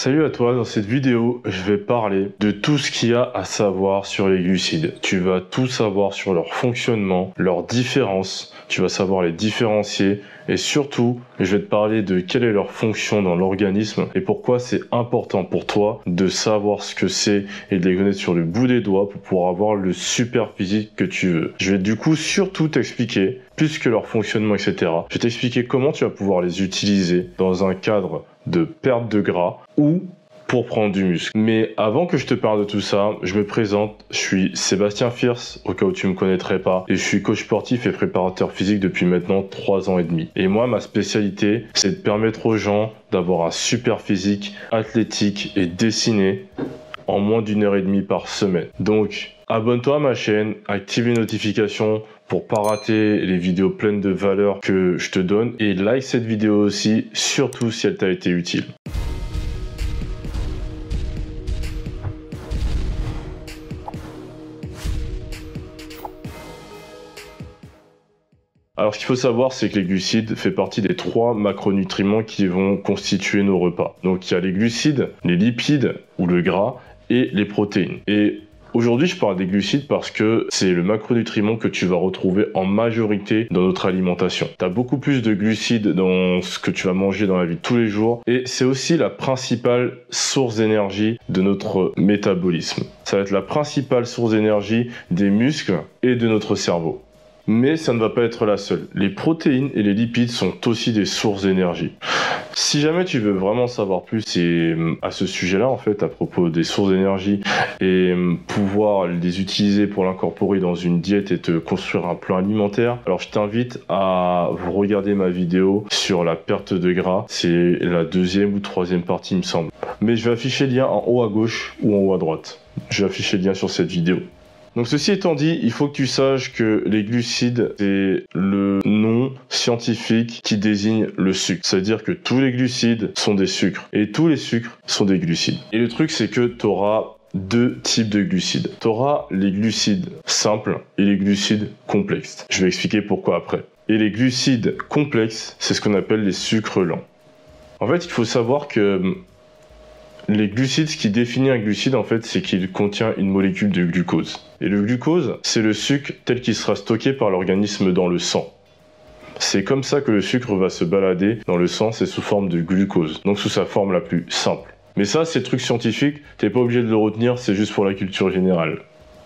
Salut à toi, dans cette vidéo, je vais parler de tout ce qu'il y a à savoir sur les glucides. Tu vas tout savoir sur leur fonctionnement, leurs différences, tu vas savoir les différencier et surtout, je vais te parler de quelle est leur fonction dans l'organisme et pourquoi c'est important pour toi de savoir ce que c'est et de les connaître sur le bout des doigts pour pouvoir avoir le super physique que tu veux. Je vais du coup surtout t'expliquer plus que leur fonctionnement, etc. Je vais t'expliquer comment tu vas pouvoir les utiliser dans un cadre de perte de gras ou pour prendre du muscle. Mais avant que je te parle de tout ça, je me présente, je suis Sébastien Fierce, au cas où tu me connaîtrais pas, et je suis coach sportif et préparateur physique depuis maintenant 3 ans et demi. Et moi, ma spécialité, c'est de permettre aux gens d'avoir un super physique, athlétique et dessiné en moins d'1h30 par semaine. Donc, abonne-toi à ma chaîne, active les notifications pour pas rater les vidéos pleines de valeur que je te donne et like cette vidéo aussi, surtout si elle t'a été utile. Alors, ce qu'il faut savoir, c'est que les glucides font partie des 3 macronutriments qui vont constituer nos repas. Donc, il y a les glucides, les lipides ou le gras et les protéines. Et aujourd'hui, je parle des glucides parce que c'est le macronutriment que tu vas retrouver en majorité dans notre alimentation. Tu as beaucoup plus de glucides dans ce que tu vas manger dans la vie de tous les jours et c'est aussi la principale source d'énergie de notre métabolisme. Ça va être la principale source d'énergie des muscles et de notre cerveau. Mais ça ne va pas être la seule. Les protéines et les lipides sont aussi des sources d'énergie. Si jamais tu veux vraiment savoir plus à ce sujet-là, en fait, à propos des sources d'énergie et pouvoir les utiliser pour l'incorporer dans une diète et te construire un plan alimentaire, alors je t'invite à regarder ma vidéo sur la perte de gras. C'est la 2e ou 3e partie, il me semble. Mais je vais afficher le lien en haut à gauche ou en haut à droite. Je vais afficher le lien sur cette vidéo. Donc ceci étant dit, il faut que tu saches que les glucides, c'est le nom scientifique qui désigne le sucre. C'est-à-dire que tous les glucides sont des sucres et tous les sucres sont des glucides. Et le truc, c'est que tu auras 2 types de glucides. Tu auras les glucides simples et les glucides complexes. Je vais expliquer pourquoi après. Et les glucides complexes, c'est ce qu'on appelle les sucres lents. En fait, il faut savoir que les glucides, ce qui définit un glucide, en fait, c'est qu'il contient une molécule de glucose. Et le glucose, c'est le sucre tel qu'il sera stocké par l'organisme dans le sang. C'est comme ça que le sucre va se balader dans le sang, c'est sous forme de glucose, donc sous sa forme la plus simple. Mais ça, c'est truc scientifique, t'es pas obligé de le retenir, c'est juste pour la culture générale.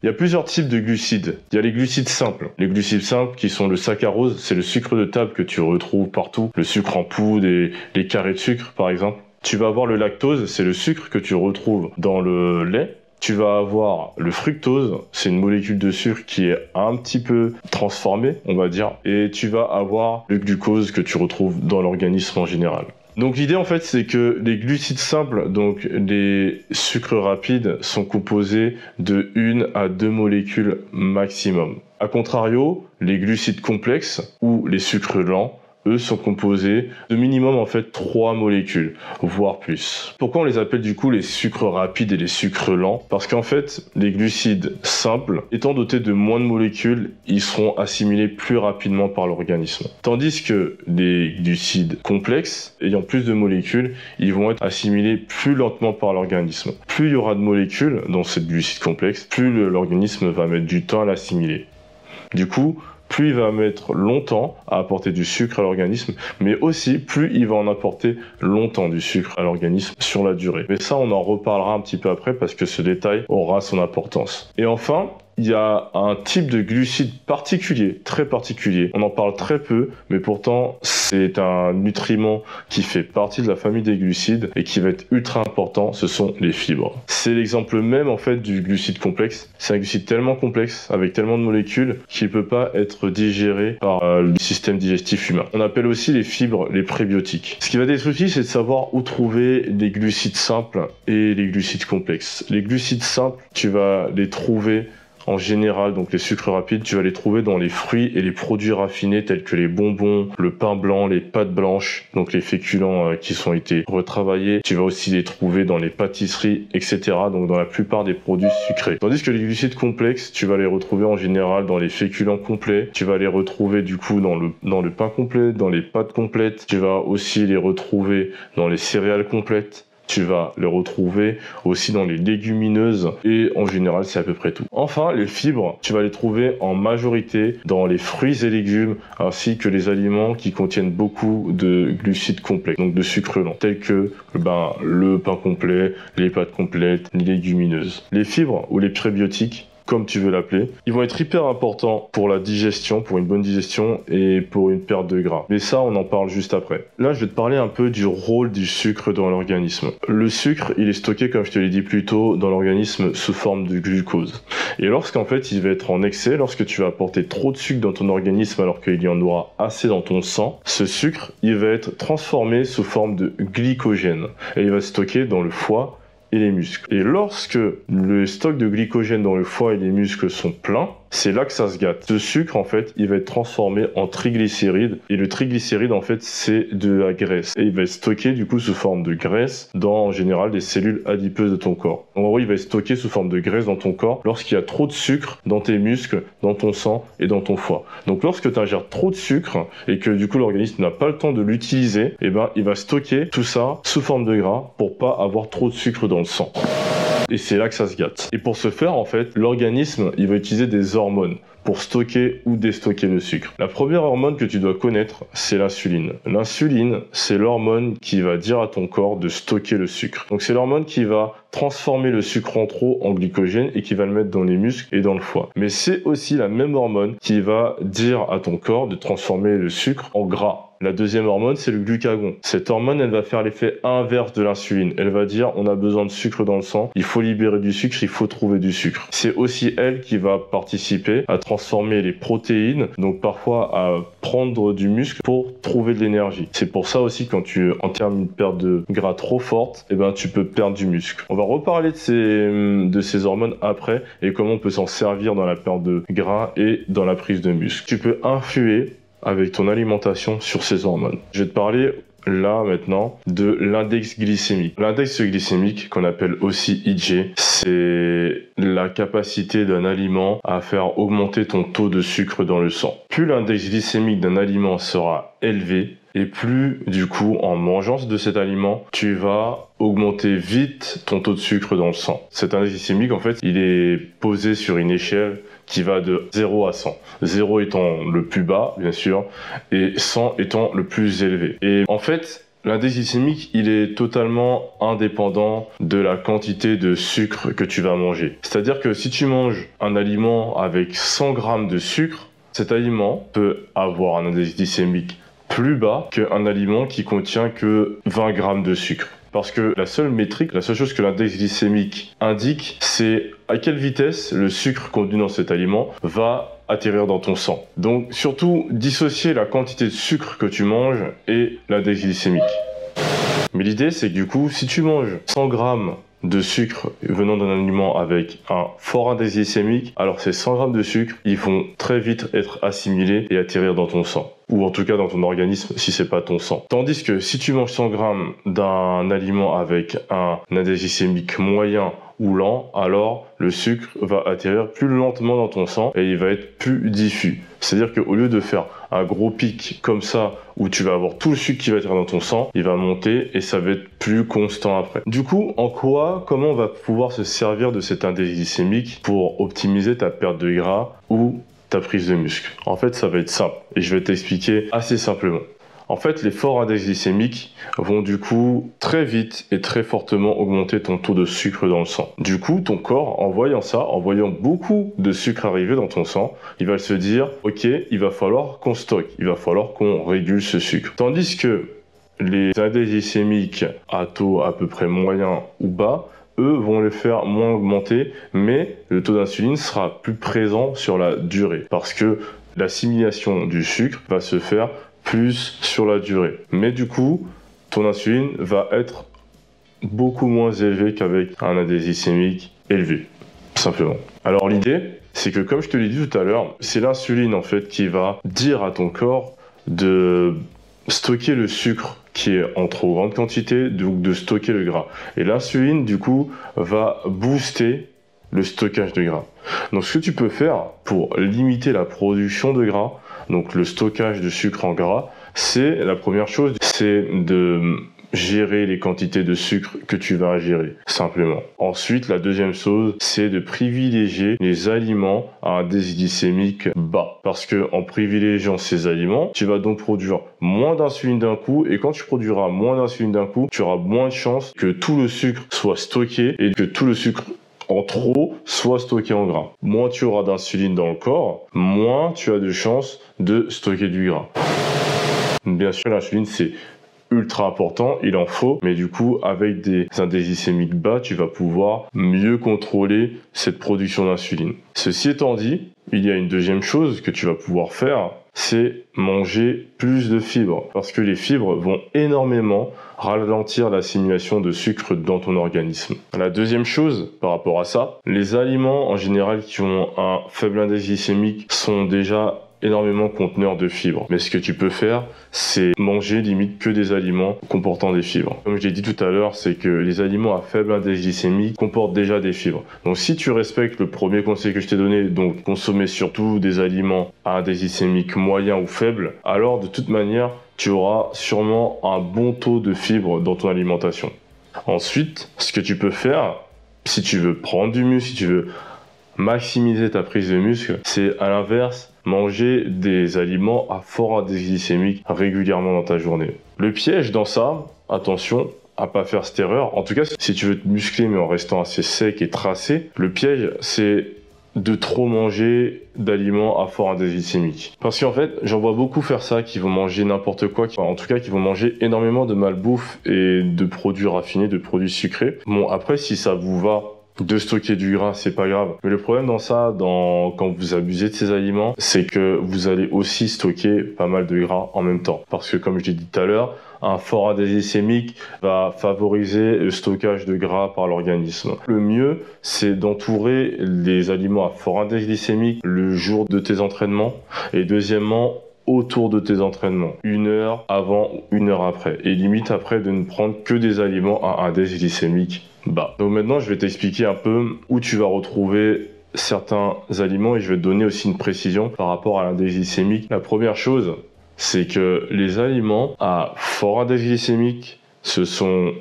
Il y a plusieurs types de glucides. Il y a les glucides simples. Les glucides simples qui sont le saccharose, c'est le sucre de table que tu retrouves partout, le sucre en poudre et les carrés de sucre par exemple. Tu vas avoir le lactose, c'est le sucre que tu retrouves dans le lait. Tu vas avoir le fructose, c'est une molécule de sucre qui est un petit peu transformée, on va dire. Et tu vas avoir le glucose que tu retrouves dans l'organisme en général. Donc l'idée en fait c'est que les glucides simples, donc les sucres rapides, sont composés de 1 à 2 molécules maximum. A contrario, les glucides complexes ou les sucres lents, eux sont composés de minimum en fait 3 molécules, voire plus. Pourquoi on les appelle du coup les sucres rapides et les sucres lents? Parce qu'en fait, les glucides simples, étant dotés de moins de molécules, ils seront assimilés plus rapidement par l'organisme. Tandis que les glucides complexes, ayant plus de molécules, ils vont être assimilés plus lentement par l'organisme. Plus il y aura de molécules dans ces glucides complexes, plus l'organisme va mettre du temps à l'assimiler. Du coup, plus il va mettre longtemps à apporter du sucre à l'organisme, mais aussi plus il va en apporter longtemps du sucre à l'organisme sur la durée. Mais ça, on en reparlera un petit peu après parce que ce détail aura son importance. Et enfin, il y a un type de glucide particulier, très particulier. On en parle très peu, mais pourtant, c'est un nutriment qui fait partie de la famille des glucides et qui va être ultra important, ce sont les fibres. C'est l'exemple même, en fait, du glucide complexe. C'est un glucide tellement complexe, avec tellement de molécules, qu'il ne peut pas être digéré par le système digestif humain. On appelle aussi les fibres les prébiotiques. Ce qui va être utile, c'est de savoir où trouver les glucides simples et les glucides complexes. Les glucides simples, tu vas les trouver en général, donc les sucres rapides, tu vas les trouver dans les fruits et les produits raffinés tels que les bonbons, le pain blanc, les pâtes blanches, donc les féculents qui ont été retravaillés. Tu vas aussi les trouver dans les pâtisseries, etc. Donc dans la plupart des produits sucrés. Tandis que les glucides complexes, tu vas les retrouver en général dans les féculents complets. Tu vas les retrouver du coup dans le pain complet, dans les pâtes complètes. Tu vas aussi les retrouver dans les céréales complètes. Tu vas les retrouver aussi dans les légumineuses et en général c'est à peu près tout. Enfin, les fibres, tu vas les trouver en majorité dans les fruits et légumes ainsi que les aliments qui contiennent beaucoup de glucides complexes, donc de sucres lents, tels que le pain complet, les pâtes complètes, les légumineuses. Les fibres ou les prébiotiques, comme tu veux l'appeler, ils vont être hyper importants pour la digestion, pour une bonne digestion et pour une perte de gras. Mais ça, on en parle juste après. Là, je vais te parler un peu du rôle du sucre dans l'organisme. Le sucre, il est stocké, comme je te l'ai dit plus tôt, dans l'organisme sous forme de glucose. Et lorsqu'en fait, il va être en excès, lorsque tu vas apporter trop de sucre dans ton organisme alors qu'il y en aura assez dans ton sang, ce sucre, il va être transformé sous forme de glycogène. Et il va se stocker dans le foie et les muscles. Et lorsque le stock de glycogène dans le foie et les muscles sont pleins, c'est là que ça se gâte. Ce sucre, en fait, il va être transformé en triglycérides. Et le triglycéride, en fait, c'est de la graisse. Et il va être stocké, du coup, sous forme de graisse dans, en général, les cellules adipeuses de ton corps. En gros, il va être stocké sous forme de graisse dans ton corps lorsqu'il y a trop de sucre dans tes muscles, dans ton sang et dans ton foie. Donc, lorsque tu ingères trop de sucre et que, du coup, l'organisme n'a pas le temps de l'utiliser, eh ben, il va stocker tout ça sous forme de gras pour pas avoir trop de sucre dans le sang. Et c'est là que ça se gâte. Et pour ce faire, en fait, l'organisme, il va utiliser des hormones pour stocker ou déstocker le sucre. La première hormone que tu dois connaître, c'est l'insuline. L'insuline, c'est l'hormone qui va dire à ton corps de stocker le sucre. Donc c'est l'hormone qui va transformer le sucre en trop en glycogène et qui va le mettre dans les muscles et dans le foie. Mais c'est aussi la même hormone qui va dire à ton corps de transformer le sucre en gras. La deuxième hormone, c'est le glucagon. Cette hormone, elle va faire l'effet inverse de l'insuline. Elle va dire, on a besoin de sucre dans le sang, il faut libérer du sucre, il faut trouver du sucre. C'est aussi elle qui va participer à transformer les protéines, donc parfois à prendre du muscle pour trouver de l'énergie. C'est pour ça aussi, quand tu entames une perte de gras trop forte, eh ben, tu peux perdre du muscle. On va reparler de ces hormones après et comment on peut s'en servir dans la perte de gras et dans la prise de muscle. Tu peux influer avec ton alimentation sur ces hormones. Je vais te parler là maintenant de l'index glycémique. L'index glycémique, qu'on appelle aussi IG, c'est la capacité d'un aliment à faire augmenter ton taux de sucre dans le sang. Plus l'index glycémique d'un aliment sera élevé, et plus, du coup, en mangeant de cet aliment, tu vas augmenter vite ton taux de sucre dans le sang. Cet index glycémique, en fait, il est posé sur une échelle qui va de 0 à 100. 0 étant le plus bas, bien sûr, et 100 étant le plus élevé. Et en fait, l'index glycémique, il est totalement indépendant de la quantité de sucre que tu vas manger. C'est-à-dire que si tu manges un aliment avec 100 grammes de sucre, cet aliment peut avoir un index glycémique plus bas qu'un aliment qui contient que 20 grammes de sucre. Parce que la seule métrique, la seule chose que l'index glycémique indique, c'est à quelle vitesse le sucre contenu dans cet aliment va atterrir dans ton sang. Donc surtout, dissocier la quantité de sucre que tu manges et l'index glycémique. Mais l'idée, c'est que du coup, si tu manges 100 grammes de sucre venant d'un aliment avec un fort index glycémique, alors ces 100 grammes de sucre, ils vont très vite être assimilés et atterrir dans ton sang. Ou en tout cas dans ton organisme si c'est pas ton sang. Tandis que si tu manges 100 grammes d'un aliment avec un index glycémique moyen ou lent, alors le sucre va atterrir plus lentement dans ton sang et il va être plus diffus. C'est-à-dire qu'au lieu de faire un gros pic comme ça où tu vas avoir tout le sucre qui va atterrir dans ton sang, il va monter et ça va être plus constant après. Du coup, comment on va pouvoir se servir de cet index glycémique pour optimiser ta perte de gras ou ta prise de muscle? En fait, ça va être simple et je vais t'expliquer assez simplement. En fait, les forts index glycémiques vont du coup très vite et très fortement augmenter ton taux de sucre dans le sang. Du coup, ton corps, en voyant ça, en voyant beaucoup de sucre arriver dans ton sang, il va se dire « Ok, il va falloir qu'on stocke, il va falloir qu'on régule ce sucre. » Tandis que les index glycémiques à taux à peu près moyen ou bas, eux vont les faire moins augmenter, mais le taux d'insuline sera plus présent sur la durée parce que l'assimilation du sucre va se faire plus sur la durée. Mais du coup, ton insuline va être beaucoup moins élevée qu'avec un index glycémique élevé, simplement. Alors l'idée, c'est que comme je te l'ai dit tout à l'heure, c'est l'insuline en fait qui va dire à ton corps de stocker le sucre qui est en trop grande quantité, donc de stocker le gras. Et l'insuline, du coup, va booster le stockage de gras. Donc ce que tu peux faire pour limiter la production de gras, donc le stockage de sucre en gras, c'est la première chose, c'est de gérer les quantités de sucre que tu vas ingérer, simplement. Ensuite, la deuxième chose, c'est de privilégier les aliments à un indice glycémique bas. Parce que en privilégiant ces aliments, tu vas donc produire moins d'insuline d'un coup, et quand tu produiras moins d'insuline d'un coup, tu auras moins de chances que tout le sucre soit stocké et que tout le sucre en trop soit stocké en gras. Moins tu auras d'insuline dans le corps, moins tu as de chances de stocker du gras. Bien sûr, l'insuline, c'est ultra important, il en faut, mais du coup, avec des indices glycémiques bas, tu vas pouvoir mieux contrôler cette production d'insuline. Ceci étant dit, il y a une deuxième chose que tu vas pouvoir faire, c'est manger plus de fibres, parce que les fibres vont énormément ralentir l'assimilation de sucre dans ton organisme. La deuxième chose par rapport à ça, les aliments en général qui ont un faible indice glycémique sont déjà énormément conteneurs de fibres. Mais ce que tu peux faire, c'est manger limite que des aliments comportant des fibres. Comme je l'ai dit tout à l'heure, c'est que les aliments à faible indice glycémique comportent déjà des fibres. Donc si tu respectes le premier conseil que je t'ai donné, donc consommer surtout des aliments à indice glycémique moyen ou faible, alors de toute manière, tu auras sûrement un bon taux de fibres dans ton alimentation. Ensuite, ce que tu peux faire, si tu veux prendre du muscle, si tu veux maximiser ta prise de muscle, c'est à l'inverse, manger des aliments à fort indice glycémique régulièrement dans ta journée. Le piège dans ça, attention à pas faire cette erreur, en tout cas si tu veux te muscler mais en restant assez sec et tracé, le piège c'est de trop manger d'aliments à fort indice glycémique. Parce qu'en fait, j'en vois beaucoup faire ça, qui vont manger n'importe quoi, en tout cas qui vont manger énormément de malbouffe et de produits raffinés, de produits sucrés. Bon, après, si ça vous va de stocker du gras, c'est pas grave. Mais le problème dans ça, quand vous abusez de ces aliments, c'est que vous allez aussi stocker pas mal de gras en même temps. Parce que comme je l'ai dit tout à l'heure, un fort indice glycémique va favoriser le stockage de gras par l'organisme. Le mieux, c'est d'entourer les aliments à fort indice glycémique le jour de tes entraînements. Et deuxièmement, autour de tes entraînements, 1 heure avant ou 1 heure après, et limite après de ne prendre que des aliments à indice glycémique bas. Donc maintenant je vais t'expliquer un peu où tu vas retrouver certains aliments et je vais te donner aussi une précision par rapport à l'indice glycémique. La première chose, c'est que les aliments à fort indice glycémique, ce sont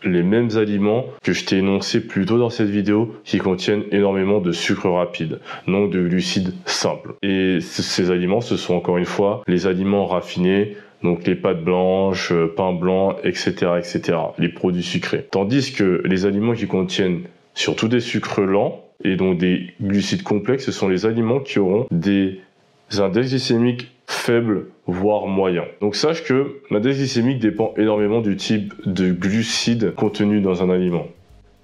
les mêmes aliments que je t'ai énoncés plus tôt dans cette vidéo qui contiennent énormément de sucre rapide, donc de glucides simples. Et ces aliments, ce sont encore une fois les aliments raffinés, donc les pâtes blanches, pain blanc, etc., etc., les produits sucrés. Tandis que les aliments qui contiennent surtout des sucres lents et donc des glucides complexes, ce sont les aliments qui auront des indices glycémiques faibles, voire moyens. Donc sache que l'indice glycémique dépend énormément du type de glucides contenus dans un aliment.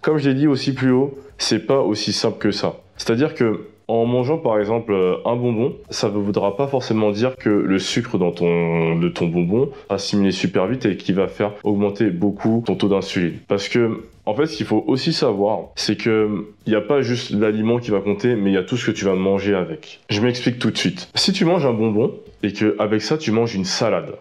Comme je l'ai dit aussi plus haut, c'est pas aussi simple que ça. C'est-à-dire que en mangeant par exemple un bonbon, ça ne voudra pas forcément dire que le sucre de ton bonbon va assimiler super vite et qui va faire augmenter beaucoup ton taux d'insuline. Parce que en fait, ce qu'il faut aussi savoir, c'est que il n'y a pas juste l'aliment qui va compter, mais il y a tout ce que tu vas manger avec. Je m'explique tout de suite. Si tu manges un bonbon et que avec ça tu manges une salade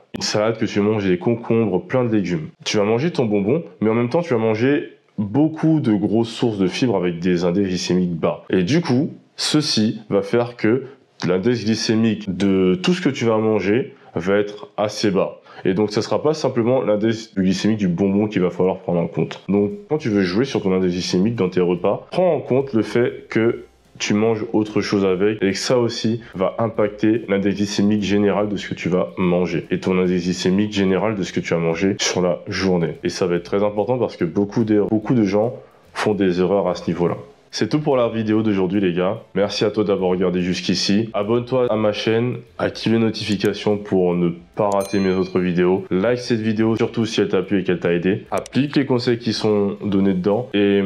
que tu manges des concombres, plein de légumes, tu vas manger ton bonbon, mais en même temps tu vas manger beaucoup de grosses sources de fibres avec des indices glycémiques bas. Et du coup, ceci va faire que l'indice glycémique de tout ce que tu vas manger va être assez bas. Et donc, ça ne sera pas simplement l'indice glycémique du bonbon qu'il va falloir prendre en compte. Donc, quand tu veux jouer sur ton indice glycémique dans tes repas, prends en compte le fait que tu manges autre chose avec et que ça aussi va impacter l'indice glycémique général de ce que tu vas manger et ton indice glycémique général de ce que tu as mangé sur la journée. Et ça va être très important parce que beaucoup de gens font des erreurs à ce niveau-là. C'est tout pour la vidéo d'aujourd'hui les gars. Merci à toi d'avoir regardé jusqu'ici. Abonne-toi à ma chaîne, active les notifications pour ne pas rater mes autres vidéos. Like cette vidéo, surtout si elle t'a plu et qu'elle t'a aidé. Applique les conseils qui sont donnés dedans et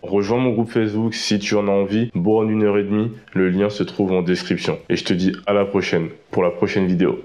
rejoins mon groupe Facebook si tu en as envie. Bonne 1h30, le lien se trouve en description. Et je te dis à la prochaine pour la prochaine vidéo.